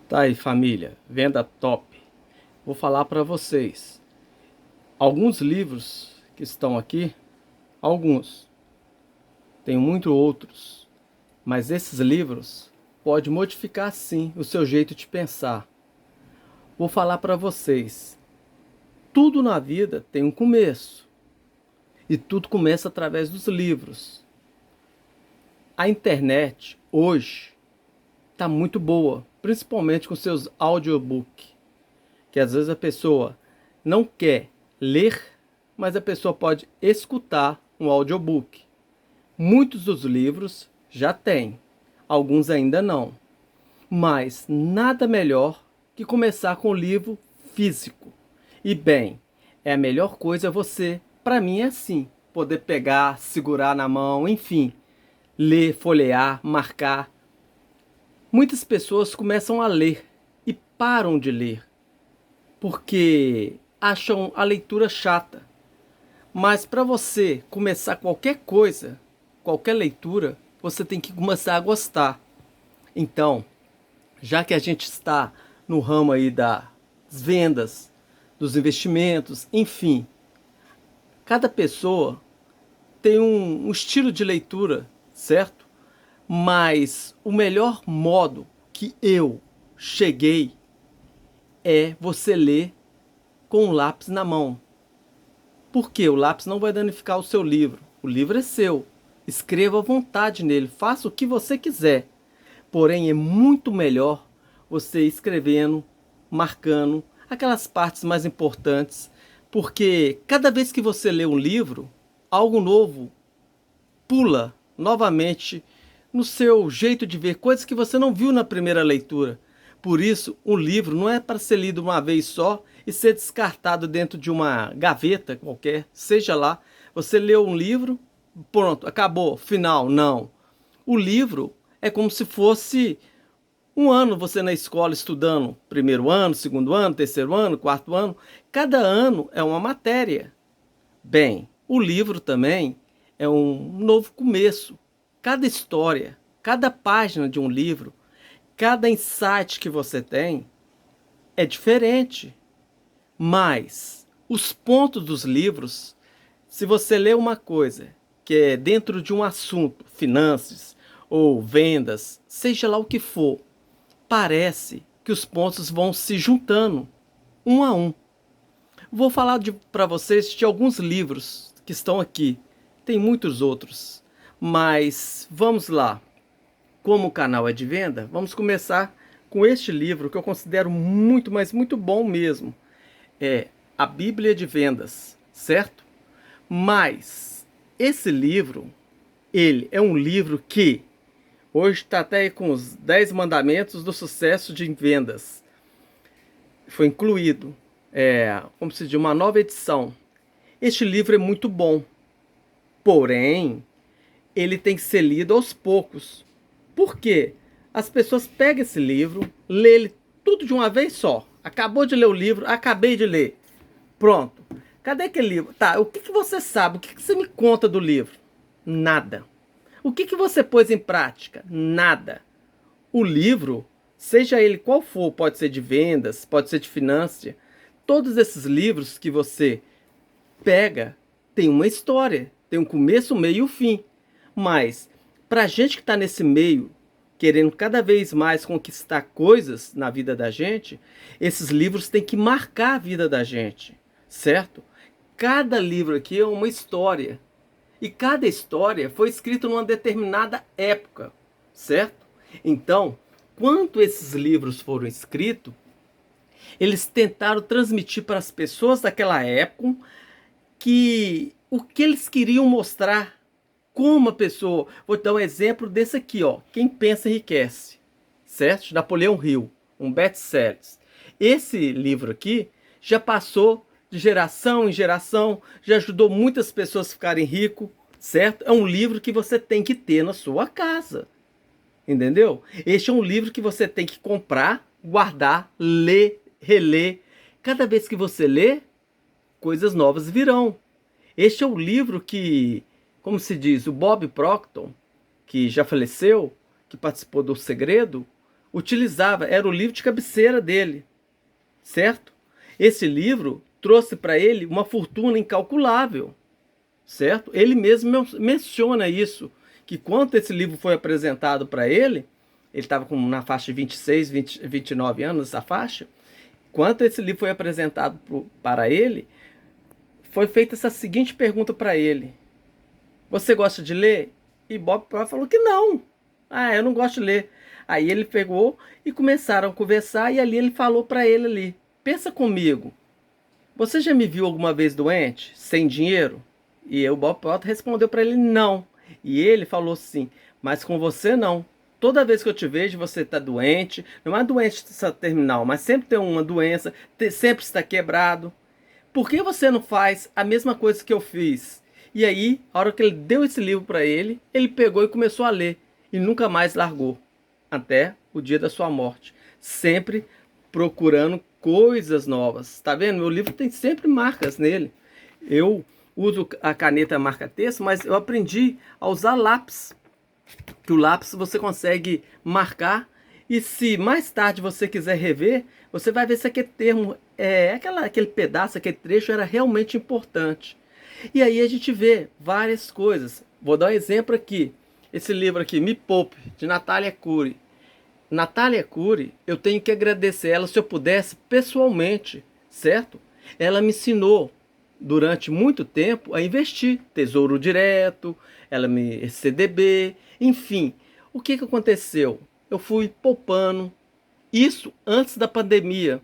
Tá aí, família, venda top. Vou falar para vocês. Alguns livros que estão aqui, alguns, tem muito outros, mas esses livros podem modificar sim o seu jeito de pensar. Vou falar para vocês. Tudo na vida tem um começo e tudo começa através dos livros. A internet hoje está muito boa, principalmente com seus audiobooks, que às vezes a pessoa não quer ler, mas a pessoa pode escutar um audiobook. Muitos dos livros já têm, alguns ainda não. Mas nada melhor que começar com o livro físico. E bem, é a melhor coisa você, para mim é assim, poder pegar, segurar na mão, enfim, ler, folhear, marcar. Muitas pessoas começam a ler e param de ler porque acham a leitura chata. Mas para você começar qualquer coisa, qualquer leitura, você tem que começar a gostar. Então, já que a gente está no ramo aí das vendas, dos investimentos, enfim, cada pessoa tem um estilo de leitura, certo? Mas o melhor modo que eu cheguei é você ler com um lápis na mão. Porque o lápis não vai danificar o seu livro. O livro é seu. Escreva à vontade nele, faça o que você quiser. Porém, é muito melhor você escrevendo, marcando aquelas partes mais importantes, porque cada vez que você lê um livro, algo novo pula novamente no seu jeito de ver, coisas que você não viu na primeira leitura. Por isso, um livro não é para ser lido uma vez só e ser descartado dentro de uma gaveta qualquer, seja lá. Você leu um livro, pronto, acabou, final. Não. O livro é como se fosse um ano você na escola estudando, primeiro ano, segundo ano, terceiro ano, quarto ano. Cada ano é uma matéria. Bem, o livro também é um novo começo. Cada história, cada página de um livro, cada insight que você tem é diferente. Mas os pontos dos livros, se você lê uma coisa que é dentro de um assunto, finanças ou vendas, seja lá o que for, parece que os pontos vão se juntando um a um. Vou falar para vocês de alguns livros que estão aqui. Tem muitos outros, mas vamos lá. Como o canal é de venda, vamos começar com este livro que eu considero muito, mas muito bom mesmo. É a Bíblia de Vendas, certo? Mas esse livro, ele é um livro que hoje está até aí com os 10 mandamentos do sucesso de vendas. Foi incluído, como se diz, uma nova edição. Este livro é muito bom, porém, ele tem que ser lido aos poucos. Por quê? As pessoas pegam esse livro, lê ele tudo de uma vez só. Acabou de ler o livro, acabei de ler. Pronto. Cadê aquele livro? Tá, o que você sabe? O que você me conta do livro? Nada. O que você pôs em prática? Nada. O livro, seja ele qual for, pode ser de vendas, pode ser de finanças, todos esses livros que você pega, tem uma história, tem um começo, um meio e um fim. Mas, pra gente que está nesse meio, querendo cada vez mais conquistar coisas na vida da gente, esses livros têm que marcar a vida da gente, certo? Cada livro aqui é uma história. E cada história foi escrita numa determinada época, certo? Então, quando esses livros foram escritos, eles tentaram transmitir para as pessoas daquela época que o que eles queriam mostrar, como a pessoa. Vou dar um exemplo desse aqui, ó. Quem pensa enriquece, certo? De Napoleão Hill, um best-seller. Esse livro aqui já passou de geração em geração, já ajudou muitas pessoas a ficarem ricos, certo? É um livro que você tem que ter na sua casa, entendeu? Este é um livro que você tem que comprar, guardar, ler, reler. Cada vez que você lê, coisas novas virão. Este é o livro que, como se diz, o Bob Proctor, que já faleceu, que participou do Segredo, utilizava, era o livro de cabeceira dele, certo? Esse livro trouxe para ele uma fortuna incalculável, certo? Ele mesmo menciona isso, que quando esse livro foi apresentado para ele estava na faixa de 26, 29 anos, essa faixa. Quando esse livro foi apresentado para ele, foi feita essa seguinte pergunta para ele: você gosta de ler? E Bob Proctor falou que não. Ah, eu não gosto de ler. Aí ele pegou e começaram a conversar, e ali ele falou para ele ali: pensa comigo, você já me viu alguma vez doente, sem dinheiro? E o Bob Proctor respondeu para ele: não. E ele falou assim: mas com você não. Toda vez que eu te vejo, você está doente. Não é doença terminal, mas sempre tem uma doença, sempre está quebrado. Por que você não faz a mesma coisa que eu fiz? E aí, a hora que ele deu esse livro para ele, ele pegou e começou a ler. E nunca mais largou. Até o dia da sua morte. Sempre procurando coisas novas. Tá vendo? Meu livro tem sempre marcas nele. Eu uso a caneta marca-texto, mas eu aprendi a usar lápis. Que o lápis você consegue marcar. E se mais tarde você quiser rever, você vai ver se aquele termo, aquele pedaço, aquele trecho era realmente importante. E aí a gente vê várias coisas. Vou dar um exemplo aqui. Esse livro aqui, Me Poupe, de Natália Cury. Natália Cury, eu tenho que agradecer ela se eu pudesse pessoalmente, certo? Ela me ensinou durante muito tempo a investir. Tesouro Direto, ela me CDB, enfim. O que aconteceu? Eu fui poupando. Isso antes da pandemia.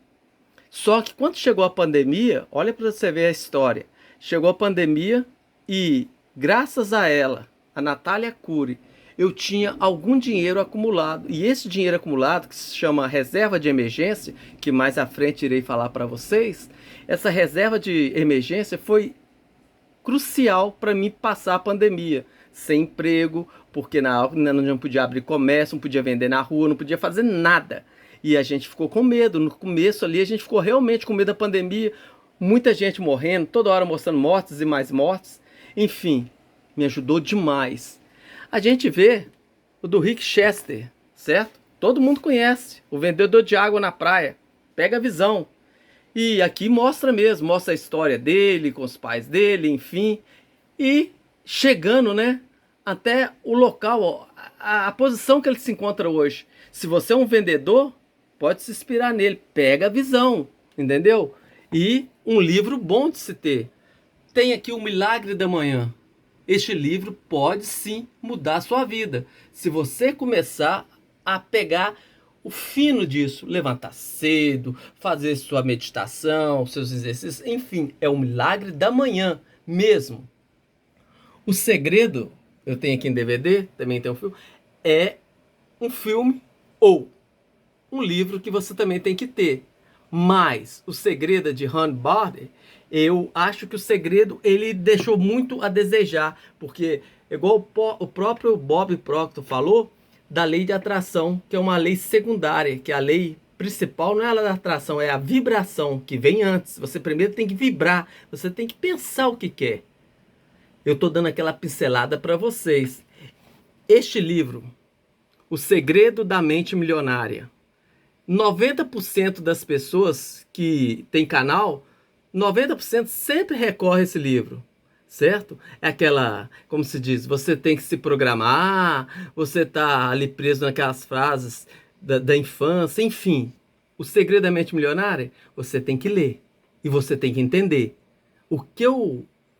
Só que quando chegou a pandemia, olha para você ver a história. Chegou a pandemia e, graças a ela, a Natália Cury, eu tinha algum dinheiro acumulado. E esse dinheiro acumulado, que se chama reserva de emergência, que mais à frente irei falar para vocês, essa reserva de emergência foi crucial para mim passar a pandemia. Sem emprego, porque na hora não podia abrir comércio, não podia vender na rua, não podia fazer nada. E a gente ficou com medo. No começo ali, a gente ficou realmente com medo da pandemia. Muita gente morrendo, toda hora mostrando mortes e mais mortes. Enfim, me ajudou demais. A gente vê o do Rick Chester, certo? Todo mundo conhece. O vendedor de água na praia. Pega a visão. E aqui mostra mesmo, mostra a história dele, com os pais dele, enfim. E chegando, né, até o local, a posição que ele se encontra hoje. Se você é um vendedor, pode se inspirar nele. Pega a visão, entendeu? E um livro bom de se ter. Tem aqui O Milagre da Manhã. Este livro pode sim mudar a sua vida. Se você começar a pegar o fino disso, levantar cedo, fazer sua meditação, seus exercícios, enfim, é o milagre da manhã mesmo. O Segredo, eu tenho aqui em DVD, também tem um filme, é um filme ou um livro que você também tem que ter. Mas O Segredo de Han Barder, eu acho que o Segredo ele deixou muito a desejar, porque igual o próprio Bob Proctor falou da lei de atração, que é uma lei secundária, que a lei principal não é a da atração, é a vibração que vem antes. Você primeiro tem que vibrar, você tem que pensar o que quer. Eu estou dando aquela pincelada para vocês. Este livro, O Segredo da Mente Milionária, 90% das pessoas que tem canal, 90% sempre recorre a esse livro, certo? É aquela, como se diz, você tem que se programar, você tá ali preso naquelas frases da infância, enfim. O Segredo da Mente Milionária, você tem que ler e você tem que entender o que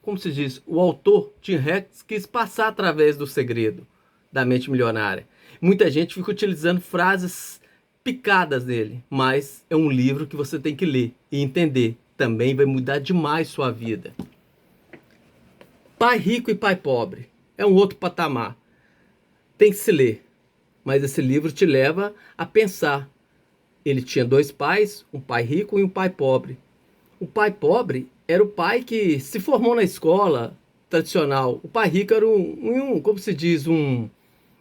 como se diz, o autor Tim Rex quis passar através do Segredo da Mente Milionária. Muita gente fica utilizando frases picadas dele, mas é um livro que você tem que ler e entender. Também vai mudar demais sua vida. Pai Rico e Pai Pobre é um outro patamar. Tem que se ler, mas esse livro te leva a pensar. Ele tinha dois pais, um pai rico e um pai pobre. O pai pobre era o pai que se formou na escola tradicional. O pai rico era como se diz, um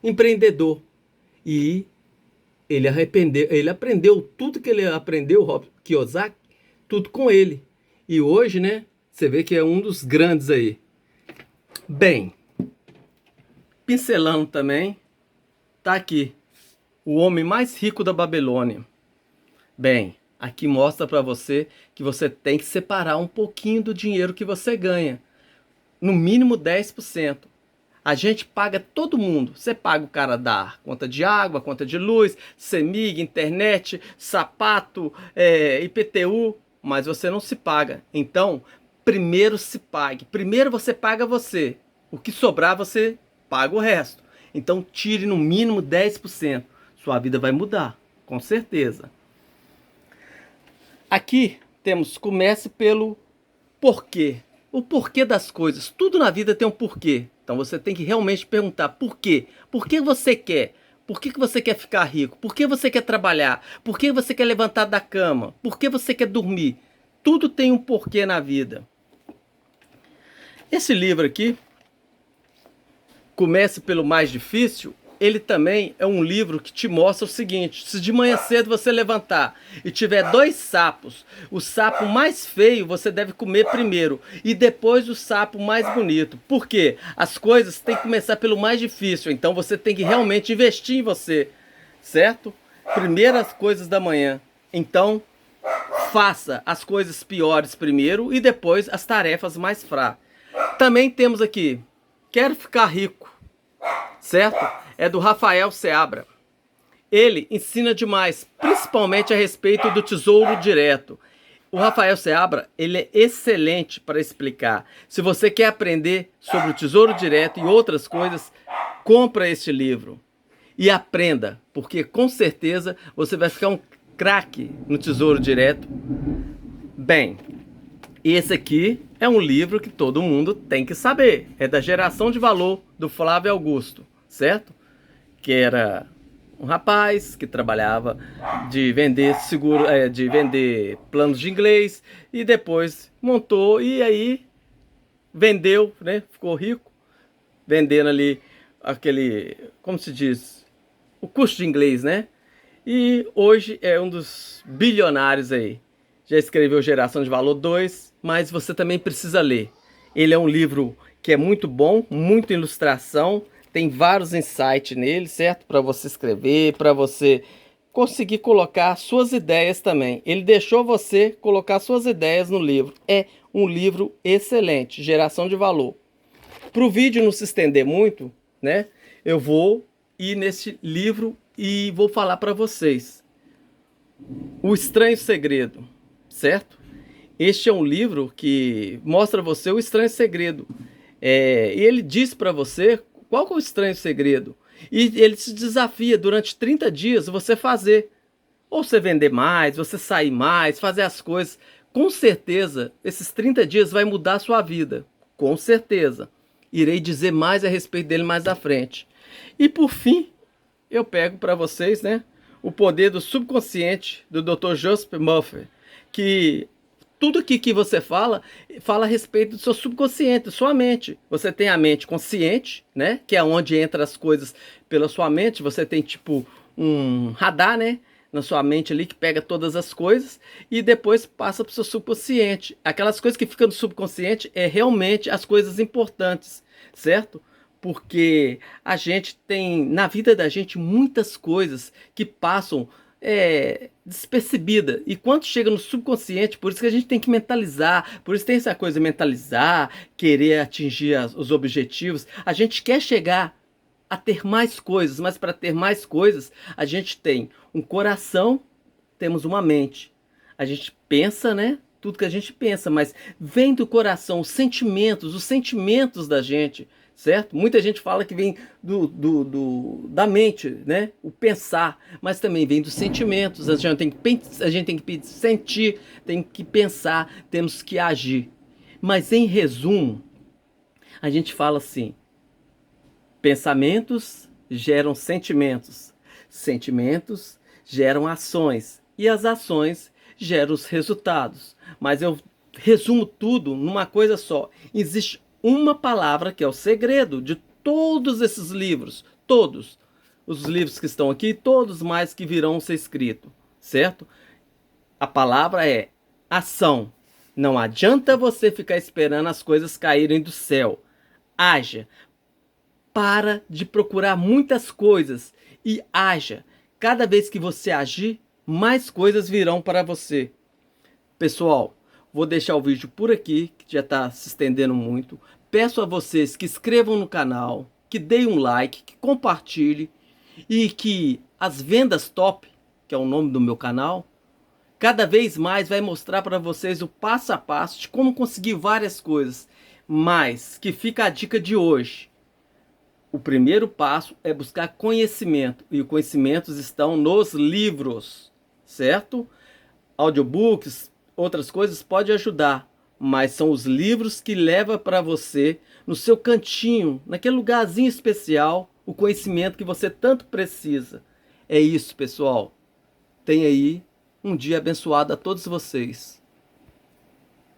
empreendedor. E ele aprendeu tudo que ele aprendeu, Robert Kiyosaki, tudo com ele. E hoje, né, você vê que é um dos grandes aí. Bem, pincelando também, tá aqui. o homem mais rico da Babilônia. Bem, aqui mostra para você que você tem que separar um pouquinho do dinheiro que você ganha. No mínimo 10%. A gente paga todo mundo. Você paga o cara da conta de água, conta de luz, CEMIG, internet, sapato, IPTU, mas você não se paga. Então, primeiro se pague. Primeiro você paga você. O que sobrar você paga o resto. Então tire no mínimo 10%. Sua vida vai mudar, com certeza. Aqui temos, comece pelo porquê. O porquê das coisas. Tudo na vida tem um porquê. Então você tem que realmente perguntar por quê. Por que você quer? Por que você quer ficar rico? Por que você quer trabalhar? Por que você quer levantar da cama? Por que você quer dormir? Tudo tem um porquê na vida. Esse livro aqui, Comece pelo Mais Difícil, ele também é um livro que te mostra o seguinte: se de manhã cedo você levantar e tiver 2 sapos, o sapo mais feio você deve comer primeiro e depois o sapo mais bonito. Por quê? As coisas têm que começar pelo mais difícil, então você tem que realmente investir em você, certo? Primeiras coisas da manhã. Então, faça as coisas piores primeiro e depois as tarefas mais fracas. Também temos aqui, Quero Ficar Rico, certo? É do Rafael Seabra. Ele ensina demais, principalmente a respeito do tesouro direto. O Rafael Seabra, ele é excelente para explicar. Se você quer aprender sobre o tesouro direto e outras coisas, compra este livro e aprenda, porque com certeza você vai ficar um craque no tesouro direto. Bem, esse aqui é um livro que todo mundo tem que saber. É da Geração de Valor, do Flávio Augusto, certo? Que era um rapaz que trabalhava de vender seguro, de vender planos de inglês e depois montou e aí vendeu, né? Ficou rico vendendo ali aquele, como se diz, o curso de inglês, né? E hoje é um dos bilionários aí. Já escreveu Geração de Valor 2, mas você também precisa ler. Ele é um livro que é muito bom, muita ilustração, tem vários insights nele, certo? Para você escrever, para você conseguir colocar suas ideias também. Ele deixou você colocar suas ideias no livro. É um livro excelente, Geração de Valor. Para o vídeo não se estender muito, né? Eu vou ir nesse livro e vou falar para vocês. O Estranho Segredo, certo? Este é um livro que mostra a você o estranho segredo. E ele diz para você qual que é o estranho segredo. E ele te desafia durante 30 dias você fazer. Ou você vender mais, você sair mais, fazer as coisas. Com certeza, esses 30 dias vai mudar a sua vida. Com certeza. Irei dizer mais a respeito dele mais à frente. E por fim, eu pego para vocês, né, O Poder do Subconsciente, do Dr. Joseph Murphy, que tudo aqui que você fala a respeito do seu subconsciente, da sua mente. Você tem a mente consciente, né, que é onde entra as coisas pela sua mente. Você tem tipo um radar, né, na sua mente ali que pega todas as coisas e depois passa para o seu subconsciente. Aquelas coisas que ficam no subconsciente é realmente as coisas importantes, certo? Porque a gente tem, na vida da gente, muitas coisas que passam despercebida. E quando chega no subconsciente, por isso que a gente tem que mentalizar, por isso tem essa coisa de mentalizar, querer atingir os objetivos. A gente quer chegar a ter mais coisas, mas para ter mais coisas, a gente tem um coração, temos uma mente. A gente pensa, né? Tudo que a gente pensa, mas vem do coração, os sentimentos da gente, certo? Muita gente fala que vem da mente, né? O pensar, mas também vem dos sentimentos. A gente tem que sentir, tem que pensar, temos que agir. Mas em resumo, a gente fala assim: pensamentos geram sentimentos, sentimentos geram ações e as ações geram os resultados. Mas eu resumo tudo numa coisa só. Existe uma palavra que é o segredo de todos esses livros, todos os livros que estão aqui, todos mais que virão ser escritos, certo? A palavra é ação. Não adianta você ficar esperando as coisas caírem do céu. Haja. Para de procurar muitas coisas e haja. Cada vez que você agir, mais coisas virão para você. Pessoal, vou deixar o vídeo por aqui, que já está se estendendo muito. Peço a vocês que inscrevam no canal, que deem um like, que compartilhem e que as vendas top, que é o nome do meu canal, cada vez mais vai mostrar para vocês o passo a passo de como conseguir várias coisas. Mas que fica a dica de hoje. O primeiro passo é buscar conhecimento, e os conhecimentos estão nos livros, certo? Audiobooks, outras coisas pode ajudar, mas são os livros que levam para você, no seu cantinho, naquele lugarzinho especial, o conhecimento que você tanto precisa. É isso, pessoal. Tenha aí um dia abençoado a todos vocês.